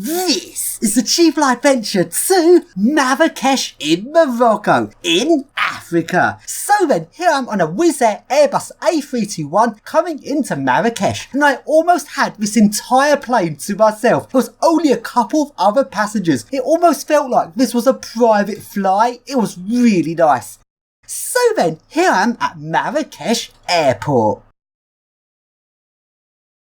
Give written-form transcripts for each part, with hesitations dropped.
This is the Cheaper Adventure to Marrakesh in Morocco, in Africa. So then, here I am on a Wizz Air Airbus A321 coming into Marrakesh, and I almost had this entire plane to myself. There was only a couple of other passengers. It almost felt like this was a private flight. It was really nice. So then, here I am at Marrakesh Airport.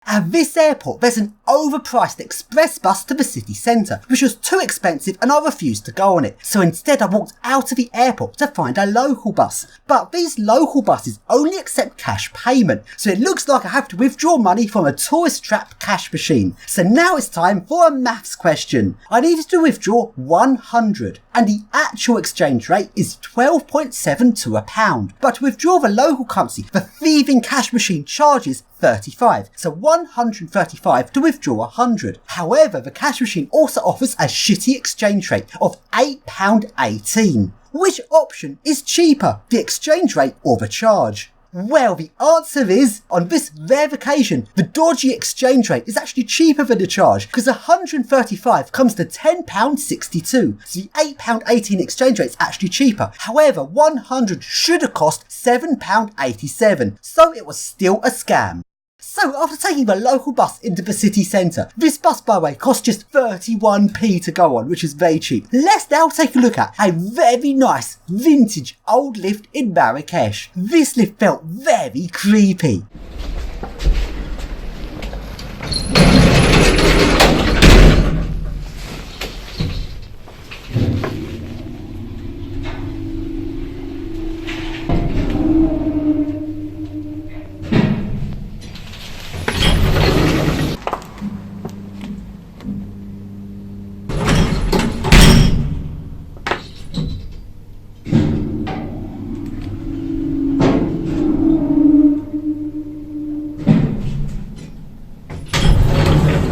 At this airport, there's an overpriced express bus to the city centre, which was too expensive and I refused to go on it. So instead I walked out of the airport to find a local bus. But these local buses only accept cash payment, so it looks like I have to withdraw money from a tourist trap cash machine. So now it's time for a maths question. I needed to withdraw 100, and the actual exchange rate is 12.7 to a pound. But to withdraw the local currency, the thieving cash machine charges 35, so 135 to withdraw 100. However, the cash machine also offers a shitty exchange rate of £8.18. Which option is cheaper, the exchange rate or the charge? Well, the answer is, on this rare occasion, the dodgy exchange rate is actually cheaper than the charge, because 135 comes to £10.62, so the £8.18 exchange rate is actually cheaper. However, 100 should have cost £7.87, so it was still a scam. So after taking the local bus into the city centre, this bus by the way cost just 31p to go on, which is very cheap. Let's now take a look at a very nice vintage old lift in Marrakesh. This lift felt very creepy.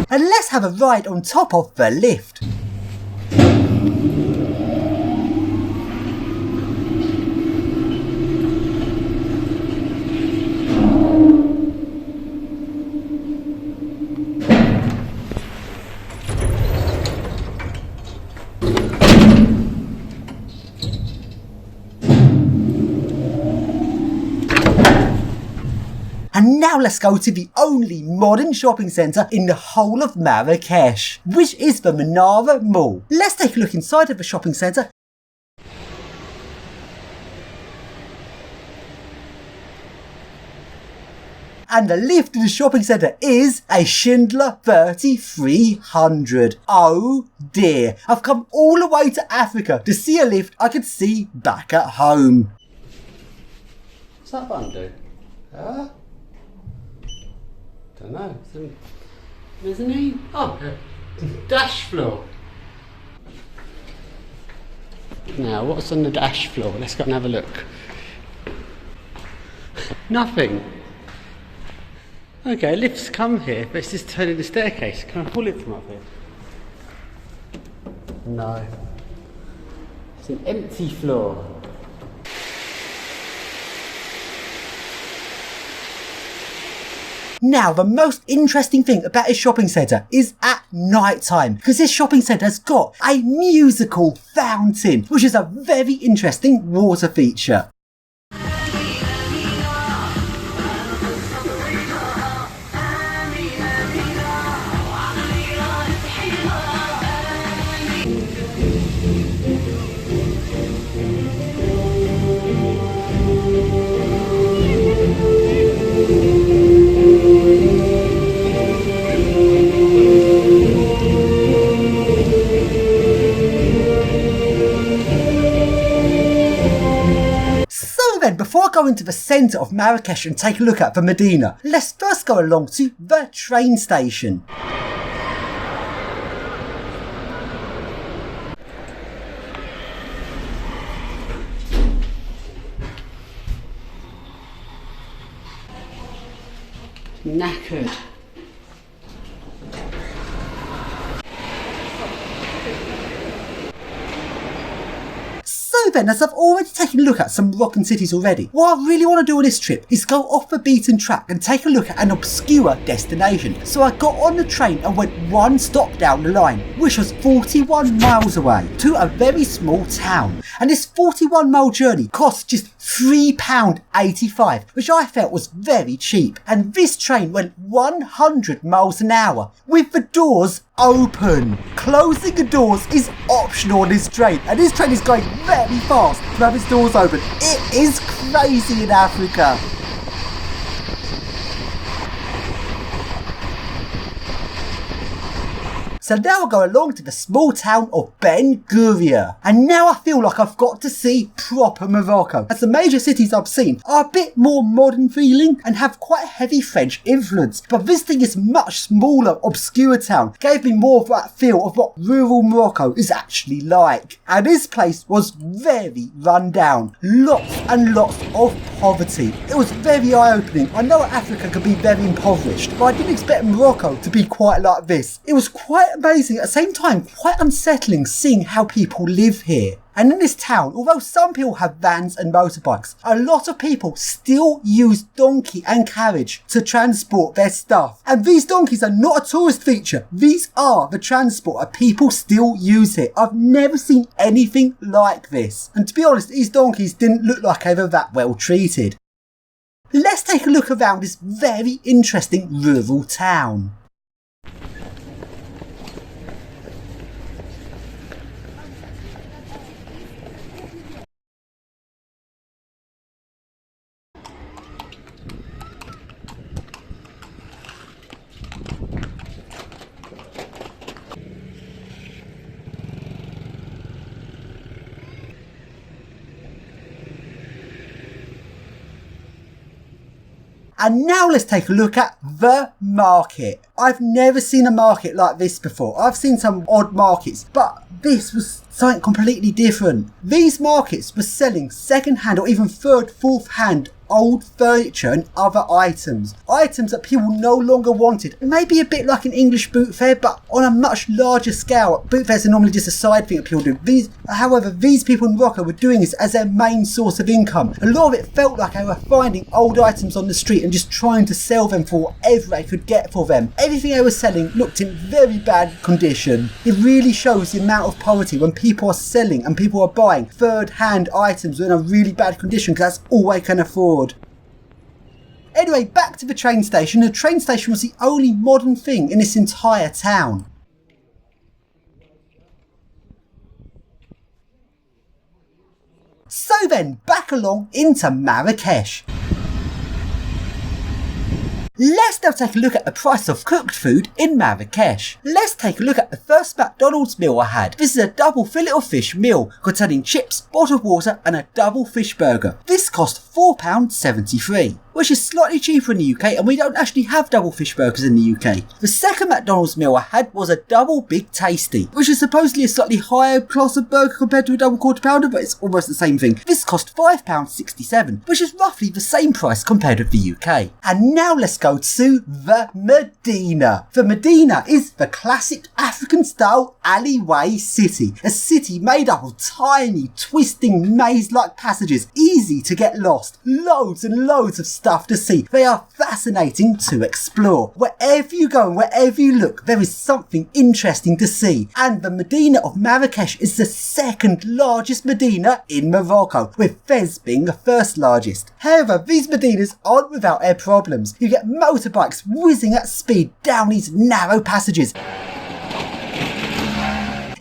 And let's have a ride on top of the lift. And now let's go to the only modern shopping centre in the whole of Marrakesh, which is the Menara Mall. Let's take a look inside of the shopping centre. And the lift in the shopping centre is a Schindler 3300. Oh dear, I've come all the way to Africa to see a lift I could see back at home. What's that button do? Huh? Don't know. Isn't he? Oh, dash floor. Now, what's on the dash floor? Let's go and have a look. Nothing. Okay, lifts come here, but it's just turning the staircase. Can I pull it from up here? No. It's an empty floor. Now, the most interesting thing about this shopping centre is at night time, because this shopping centre has got a musical fountain, which is a very interesting water feature. Before I go into the centre of Marrakesh and take a look at the Medina, let's first go along to the train station. Knackered. then, as I've already taken a look at some Moroccan cities already, what I really want to do on this trip is go off the beaten track and take a look at an obscure destination. So I got on the train and went one stop down the line, which was 41 miles away, to a very small town. And this 41-mile journey cost just £3.85, which I felt was very cheap. And this train went 100 miles an hour, with the doors open. Closing the doors is optional on this train, and this train is going very fast to have its doors open. It is crazy in Africa. So now I go along to the small town of Ben Guria. And now I feel like I've got to see proper Morocco, as the major cities I've seen are a bit more modern feeling and have quite a heavy French influence. But visiting this much smaller, obscure town gave me more of that feel of what rural Morocco is actually like. And this place was very run down. Lots and lots of poverty. It was very eye-opening. I know Africa can be very impoverished, but I didn't expect Morocco to be quite like this. It was quite amazing, at the same time quite unsettling seeing how people live here. And in this town, although some people have vans and motorbikes, a lot of people still use donkey and carriage to transport their stuff. And these donkeys are not a tourist feature. These are the transport that people still use here. I've never seen anything like this. And to be honest, these donkeys didn't look like they were that well treated. Let's take a look around this very interesting rural town. And now let's take a look at the market. I've never seen a market like this before. I've seen some odd markets, but this was something completely different. These markets were selling second-hand or even third, fourth-hand old furniture and other items. Items that people no longer wanted. Maybe a bit like an English boot fair, but on a much larger scale. Boot fairs are normally just a side thing that people do. However, these people in Morocco were doing this as their main source of income. A lot of it felt like they were finding old items on the street and just trying to sell them for whatever they could get for them. Everything they were selling looked in very bad condition. It really shows the amount of poverty when people are selling and people are buying third-hand items in a really bad condition because that's all they can afford. Anyway, back to the train station. The train station was the only modern thing in this entire town. So then, back along into Marrakesh. Let's now take a look at the price of cooked food in Marrakesh. Let's take a look at the first McDonald's meal I had. This is a double fillet of fish meal containing chips, bottled water and a double fish burger. This cost £4.73. Which is slightly cheaper in the UK, and we don't actually have double fish burgers in the UK. The second McDonald's meal I had was a double Big Tasty, which is supposedly a slightly higher class of burger compared to a double quarter pounder, but it's almost the same thing. This cost £5.67, which is roughly the same price compared with the UK. And now let's go to the Medina. The Medina is the classic African-style alleyway city. A city made up of tiny, twisting, maze-like passages, easy to get lost. Loads and loads of stuff to see. They are fascinating to explore. Wherever you go and wherever you look, there is something interesting to see. And the Medina of Marrakesh is the second largest Medina in Morocco, with Fez being the first largest. However, these Medinas aren't without their problems. You get motorbikes whizzing at speed down these narrow passages,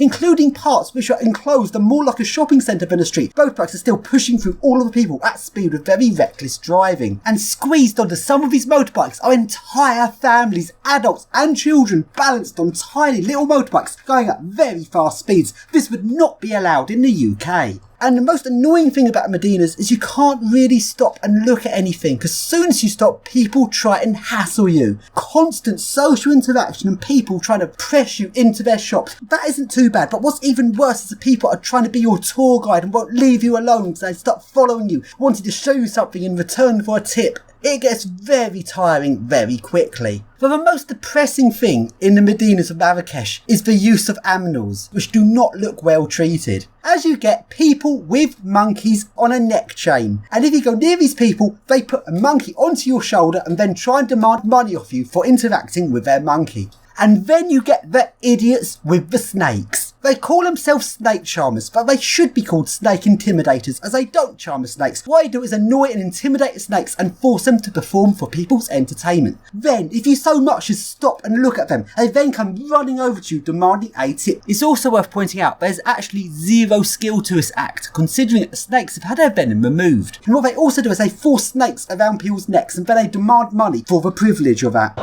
including parts which are enclosed and more like a shopping centre than a street. Motorbikes are still pushing through all of the people at speed with very reckless driving. And squeezed onto some of these motorbikes are entire families, adults and children, balanced on tiny little motorbikes going at very fast speeds. This would not be allowed in the UK. And the most annoying thing about Medinas is you can't really stop and look at anything, because as soon as you stop, people try and hassle you. Constant social interaction and people trying to press you into their shops. That isn't too bad, but what's even worse is the people are trying to be your tour guide and won't leave you alone because they start following you, wanting to show you something in return for a tip. it gets very tiring very quickly. For the most depressing thing in the Medinas of Marrakesh is the use of animals, which do not look well treated. As you get people with monkeys on a neck chain, and if you go near these people, they put a monkey onto your shoulder and then try and demand money off you for interacting with their monkey. And then you get the idiots with the snakes. They call themselves snake charmers, but they should be called snake intimidators, as they don't charm the snakes. What they do is annoy and intimidate the snakes and force them to perform for people's entertainment. Then, if you so much as stop and look at them, they then come running over to you demanding a tip. It's also worth pointing out there's actually zero skill to this act, considering that the snakes have had their venom removed. And what they also do is they force snakes around people's necks and then they demand money for the privilege of that.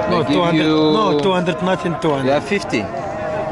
No, 200, no, 200, nothing 200. Yeah, 50.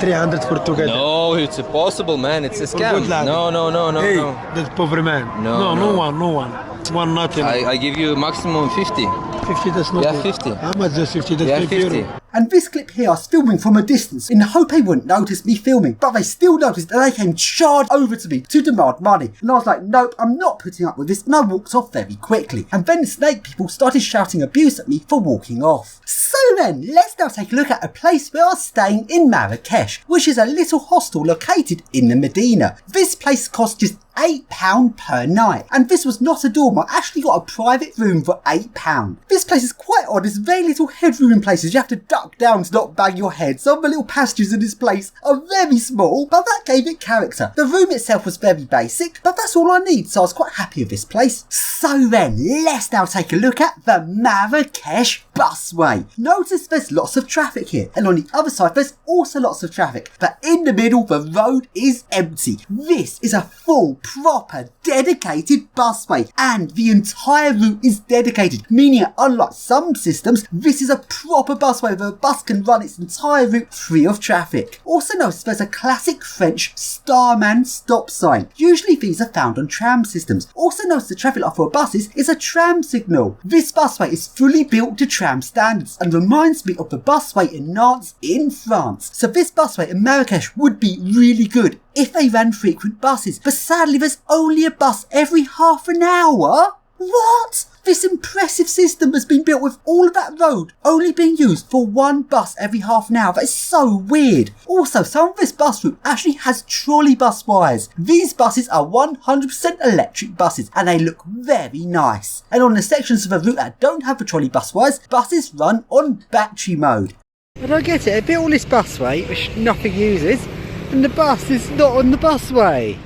300 for together. No, it's impossible, man. It's a scam. No. Hey, that poor man. No one. One nothing. I give you maximum 50. 50, that's not Yeah, good. 50. How much is 50? That's Yeah, 50 50. euro. And this clip here I was filming from a distance in the hope they wouldn't notice me filming, but they still noticed and they came charged over to me to demand money. And I was like, nope, I'm not putting up with this, and I walked off very quickly. And then the snake people started shouting abuse at me for walking off. So then, let's now take a look at a place where I was staying in Marrakesh, which is a little hostel located in the Medina. This place cost just £8 per night, and this was not a dorm. I actually got a private room for £8. This place is quite odd. There's very little headroom in places. You have to duck down to not bang your head. Some of the little passages in this place are very small, but that gave it character. The room itself was very basic, but that's all I need, so I was quite happy with this place. So then, let's now take a look at the Marrakesh busway. Notice there's lots of traffic here, and on the other side there's also lots of traffic, but in the middle the road is empty. This is a full, proper, dedicated busway, and the entire route is dedicated, meaning that unlike some systems, this is a proper busway where a bus can run its entire route free of traffic. Also notice there's a classic French Starman stop sign. Usually these are found on tram systems. Also notice the traffic light for buses is a tram signal. This busway is fully built to tram standards and reminds me of the busway in Nantes in France. So this busway in Marrakesh would be really good if they ran frequent buses, but sadly there's only a bus every half an hour. What? This impressive system has been built with all of that road only being used for one bus every half an hour. That is so weird. Also, some of this bus route actually has trolley bus wires. These buses are 100% electric buses and they look very nice. And on the sections of the route that don't have the trolley bus wires, buses run on battery mode. I don't get it. They built all this busway, which nothing uses, and the bus is not on the busway.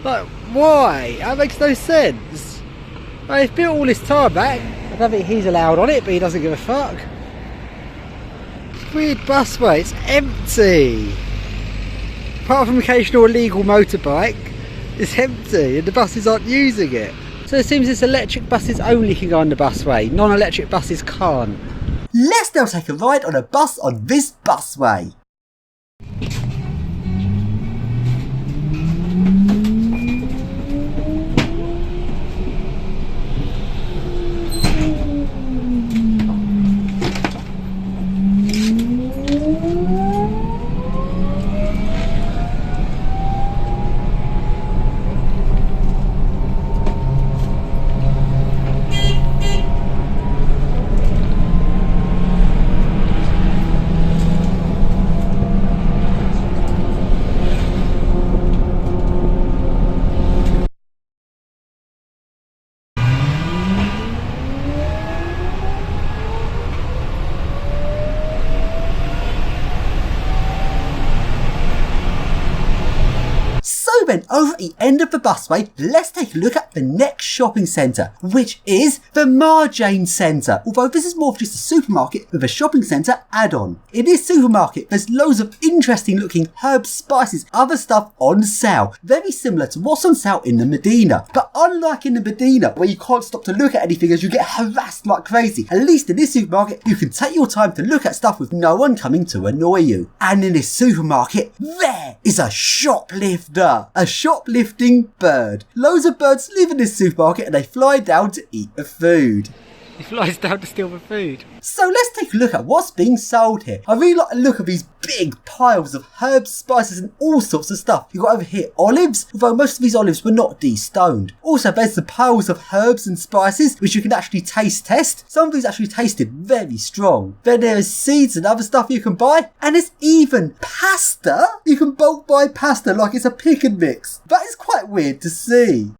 Like, why? That makes no sense. Like, they've built all this tarmac. I don't think he's allowed on it, but he doesn't give a fuck. Weird busway, it's empty. Apart from occasional illegal motorbike, it's empty and the buses aren't using it. So it seems it's electric buses only can go on the busway, non-electric buses can't. Let's now take a ride on a bus on this busway. So then, over at the end of the busway, let's take a look at the next shopping centre, which is the Marjane Centre. Although this is more of just a supermarket with a shopping centre add-on. In this supermarket, there's loads of interesting looking herbs, spices, other stuff on sale. Very similar to what's on sale in the Medina. But unlike in the Medina, where you can't stop to look at anything as you get harassed like crazy, at least in this supermarket, you can take your time to look at stuff with no one coming to annoy you. And in this supermarket, there is a shoplifter. A shoplifting bird. Loads of birds live in this supermarket and they fly down to eat the food. He flies down to steal the food. So let's take a look at what's being sold here. I really like the look of these big piles of herbs, spices and all sorts of stuff. You've got over here olives, although most of these olives were not de-stoned. Also there's the piles of herbs and spices which you can actually taste test. Some of these actually tasted very strong. Then there is seeds and other stuff you can buy, and there's even pasta. You can bulk buy pasta like it's a pick and mix. That is quite weird to see.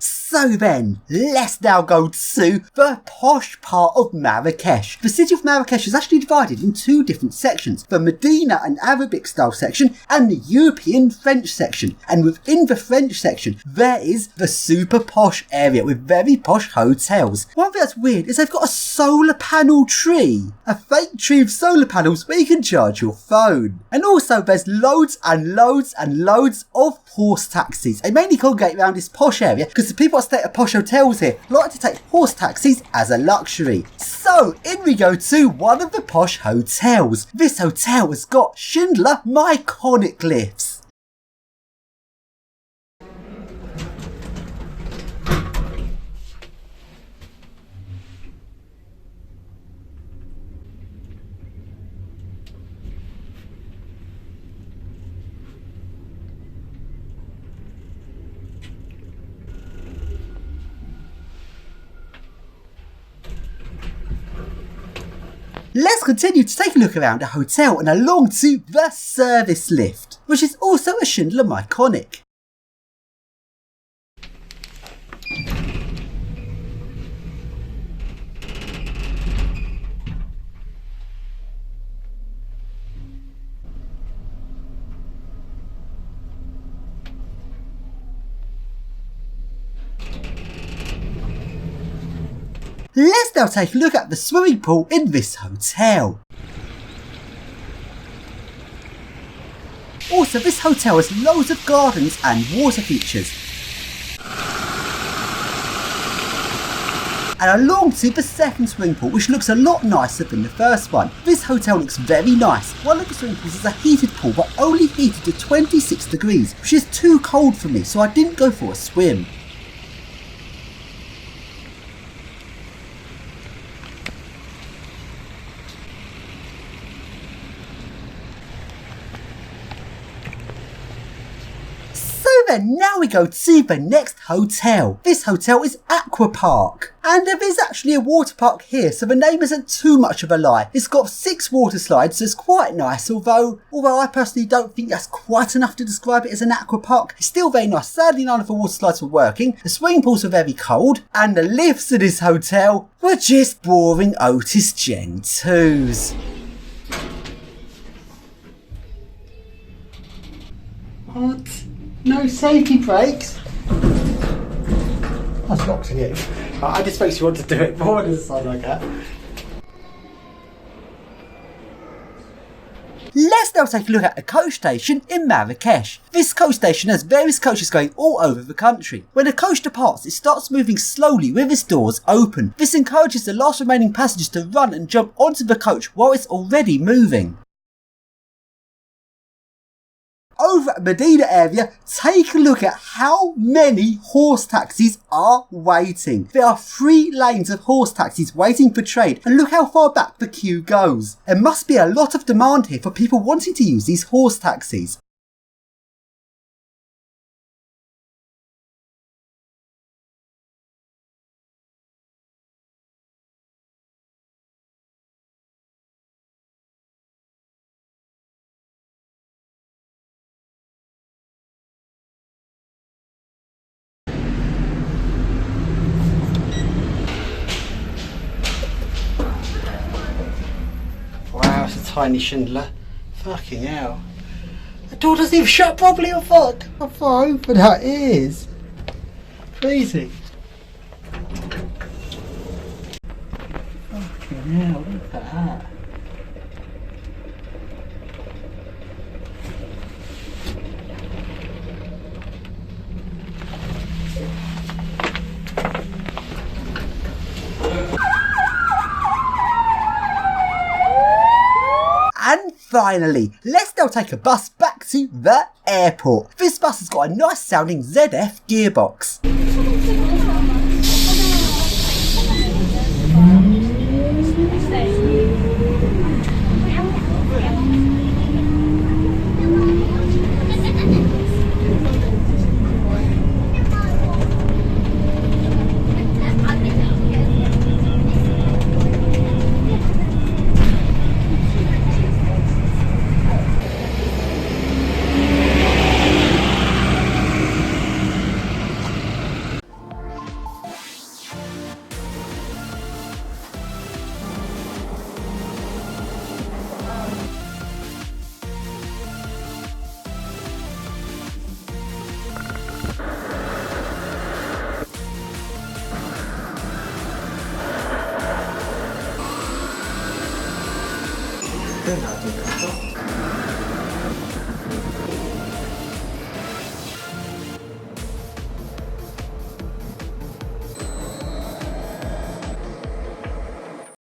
So then, let's now go to the posh part of Marrakesh. The city of Marrakesh is actually divided in two different sections, the Medina and Arabic style section and the European French section. And within the French section, there is the super posh area with very posh hotels. One thing that's weird is they've got a solar panel tree. A fake tree of solar panels where you can charge your phone. And also there's loads and loads and loads of horse taxis. They mainly congregate around this posh area because the people that stay at posh hotels here like to take horse taxis as a luxury. So in we go to one of the posh hotels. This hotel has got Schindler Myconic lifts. Let's continue to take a look around the hotel and along to the service lift, which is also a Schindler Myconic. Let's now take a look at the swimming pool in this hotel. Also, this hotel has loads of gardens and water features. And along to the second swimming pool, which looks a lot nicer than the first one. This hotel looks very nice. One of the swimming pools is a heated pool, but only heated to 26 degrees, which is too cold for me, so I didn't go for a swim. Then now we go to the next hotel. This hotel is Aqua Park. And there is actually a water park here, so the name isn't too much of a lie. It's got 6 water slides, so it's quite nice, although I personally don't think that's quite enough to describe it as an aqua park. It's still very nice. Sadly, none of the water slides were working. The swimming pools were very cold, and the lifts at this hotel were just boring Otis Gen 2s. What? No safety brakes? That's locked in it. I just makes you want to do it more than something like that. Let's now take a look at the coach station in Marrakesh. This coach station has various coaches going all over the country. When a coach departs, it starts moving slowly with its doors open. This encourages the last remaining passengers to run and jump onto the coach while it's already moving. Over at Medina area, take a look at how many horse taxis are waiting. There are 3 lanes of horse taxis waiting for trade, and look how far back the queue goes. There must be a lot of demand here for people wanting to use these horse taxis. Wow, it's a tiny Schindler. Fucking hell. The door doesn't even shut properly, or fuck. How far open that is. Crazy. Fucking hell, look at that. And finally, let's now take a bus back to the airport. This bus has got a nice sounding ZF gearbox.